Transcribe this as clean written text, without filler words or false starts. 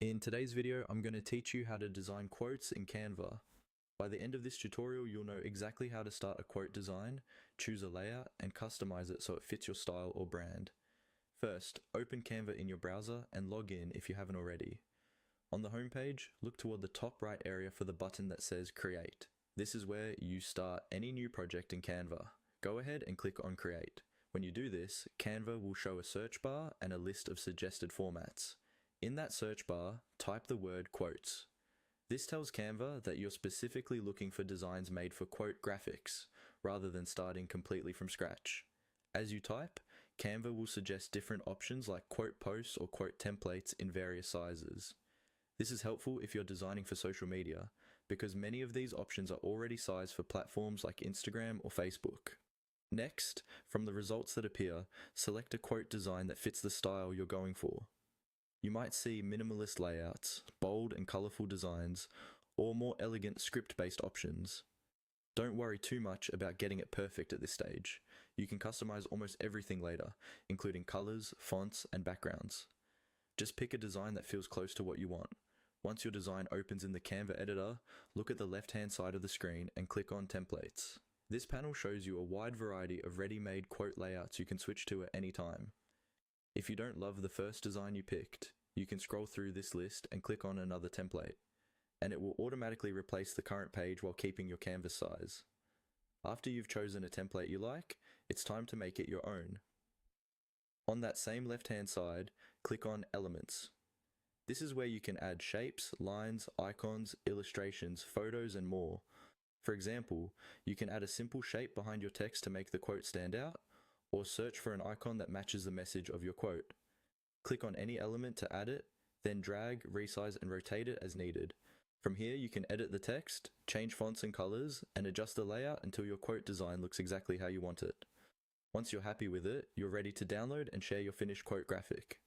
In today's video, I'm going to teach you how to design quotes in Canva. By the end of this tutorial, you'll know exactly how to start a quote design, choose a layout, and customize it so it fits your style or brand. First, open Canva in your browser and log in if you haven't already. On the homepage, look toward the top right area for the button that says Create. This is where you start any new project in Canva. Go ahead and click on Create. When you do this, Canva will show a search bar and a list of suggested formats. In that search bar, type the word quotes. This tells Canva that you're specifically looking for designs made for quote graphics, rather than starting completely from scratch. As you type, Canva will suggest different options like quote posts or quote templates in various sizes. This is helpful if you're designing for social media, because many of these options are already sized for platforms like Instagram or Facebook. Next, from the results that appear, select a quote design that fits the style you're going for. You might see minimalist layouts, bold and colourful designs, or more elegant script-based options. Don't worry too much about getting it perfect at this stage. You can customize almost everything later, including colours, fonts, and backgrounds. Just pick a design that feels close to what you want. Once your design opens in the Canva editor, look at the left-hand side of the screen and click on Templates. This panel shows you a wide variety of ready-made quote layouts you can switch to at any time. If you don't love the first design you picked, you can scroll through this list and click on another template, and it will automatically replace the current page while keeping your canvas size. After you've chosen a template you like, it's time to make it your own. On that same left-hand side, click on Elements. This is where you can add shapes, lines, icons, illustrations, photos, and more. For example, you can add a simple shape behind your text to make the quote stand out, or search for an icon that matches the message of your quote. Click on any element to add it, then drag, resize, and rotate it as needed. From here, you can edit the text, change fonts and colors, and adjust the layout until your quote design looks exactly how you want it. Once you're happy with it, you're ready to download and share your finished quote graphic.